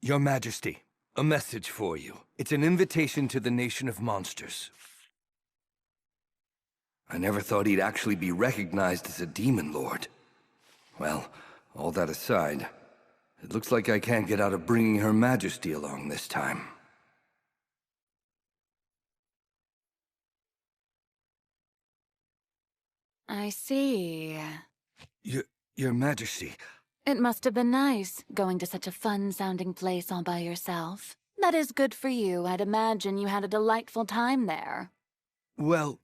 Your Majesty, a message for you. It's an invitation to the nation of monsters. I never thought he'd actually be recognized as a demon lord. Well, all that aside, it looks like I can't get out of bringing Her Majesty along this time. I see. Your Majesty... It must have been nice, going to such a fun-sounding place all by yourself. That is good for you. I'd imagine you had a delightful time there. Well...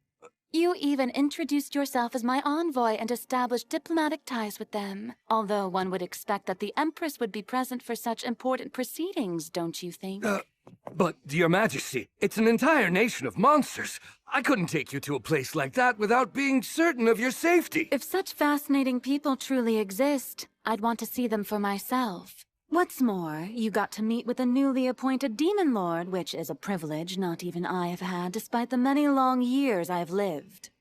You even introduced yourself as my envoy and established diplomatic ties with them. Although one would expect that the Empress would be present for such important proceedings, don't you think? But, Your Majesty, it's an entire nation of monsters. I couldn't take you to a place like that without being certain of your safety. If such fascinating people truly exist, I'd want to see them for myself. What's more, you got to meet with a newly appointed demon lord, which is a privilege not even I have had despite the many long years I've lived.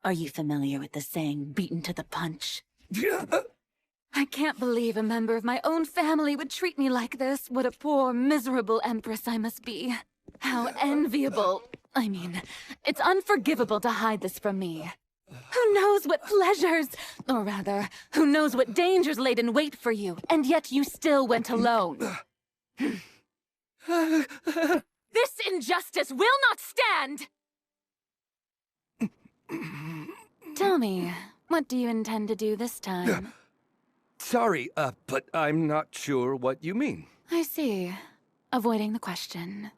Are you familiar with the saying, beaten to the punch? I can't believe a member of my own family would treat me like this. What a poor, miserable empress I must be. How enviable. I mean, it's unforgivable to hide this from me. Who knows what pleasures, or rather, who knows what dangers laid in wait for you, and yet you still went alone. This injustice will not stand! Tell me, what do you intend to do this time? Sorry, but I'm not sure what you mean. I see. Avoiding the question.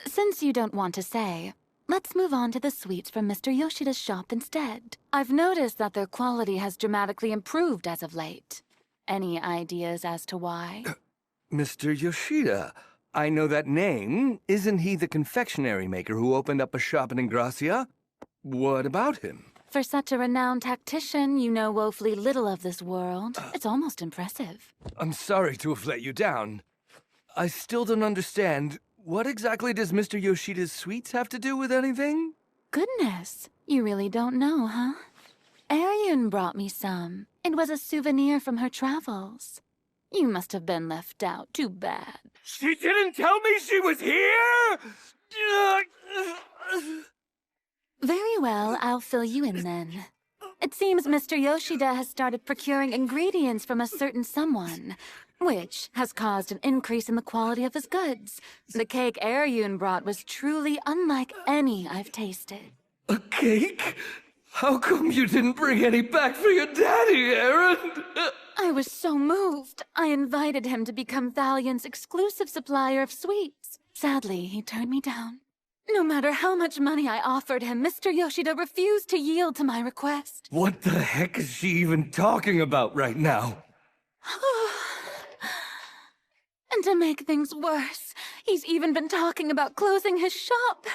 Since you don't want to say, let's move on to the sweets from Mr. Yoshida's shop instead. I've noticed that their quality has dramatically improved as of late. Any ideas as to why? Mr. Yoshida. I know that name. Isn't he the confectionary maker who opened up a shop in Ingracia? What about him? For such a renowned tactician, you know woefully little of this world. It's almost impressive. I'm sorry to have let you down. I still don't understand. What exactly does Mr. Yoshida's sweets have to do with anything? Goodness, you really don't know, huh? Arion brought me some. It was a souvenir from her travels. You must have been left out. Too bad. She didn't tell me she was here! Very well, I'll fill you in then. It seems Mr. Yoshida has started procuring ingredients from a certain someone, which has caused an increase in the quality of his goods. The cake Arion brought was truly unlike any I've tasted. A cake? How come you didn't bring any back for your daddy, Aaron? I was so moved. I invited him to become Thalion's exclusive supplier of sweets. Sadly, he turned me down. No matter how much money I offered him, Mr. Yoshida refused to yield to my request. What the heck is she even talking about right now? And to make things worse, he's even been talking about closing his shop.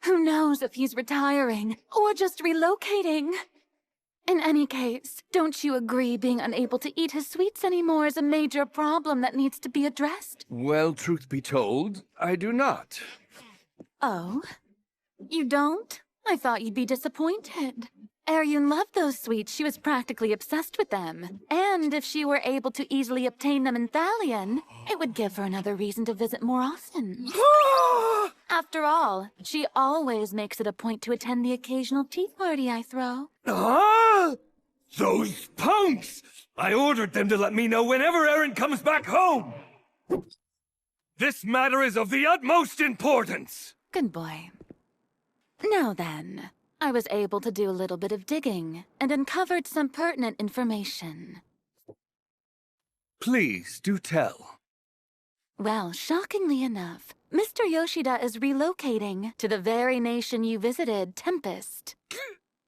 Who knows if he's retiring or just relocating? In any case, don't you agree being unable to eat his sweets anymore is a major problem that needs to be addressed? Well, truth be told, I do not. Oh? You don't? I thought you'd be disappointed. Arion loved those sweets. She was practically obsessed with them. And if she were able to easily obtain them in Thalion, it would give her another reason to visit more often. After all, she always makes it a point to attend the occasional tea party I throw. Those punks! I ordered them to let me know whenever Aaron comes back home! This matter is of the utmost importance! Good boy. Now then, I was able to do a little bit of digging and uncovered some pertinent information. Please, do tell. Well, shockingly enough, Mr. Yoshida is relocating to the very nation you visited, Tempest.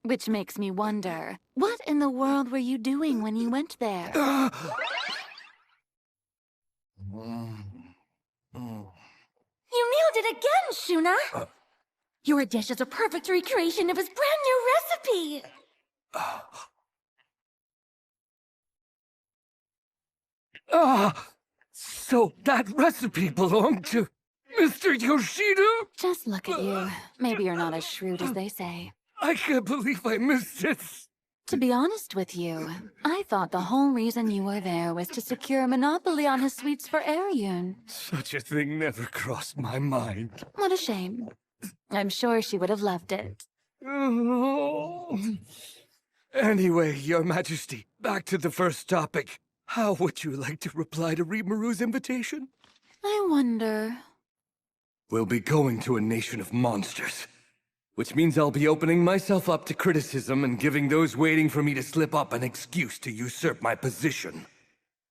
Which makes me wonder, what in the world were you doing when you went there? You nailed it again, Shuna! Your dish is a perfect recreation of his brand new recipe! So that recipe belonged to Mr. Yoshida? Just look at you. Maybe you're not as shrewd as they say. I can't believe I missed it. To be honest with you, I thought the whole reason you were there was to secure a monopoly on his sweets for Arion. Such a thing never crossed my mind. What a shame. I'm sure she would have loved it. Anyway, Your Majesty, back to the first topic. How would you like to reply to Rimuru's invitation? I wonder... We'll be going to a nation of monsters. Which means I'll be opening myself up to criticism and giving those waiting for me to slip up an excuse to usurp my position.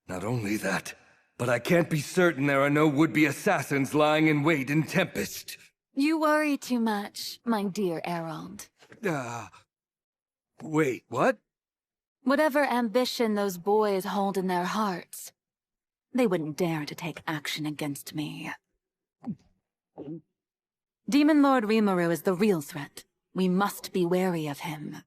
Not only that, but I can't be certain there are no would-be assassins lying in wait in Tempest. You worry too much, my dear Herald. Wait, what? Whatever ambition those boys hold in their hearts, they wouldn't dare to take action against me. Demon Lord Rimuru is the real threat. We must be wary of him.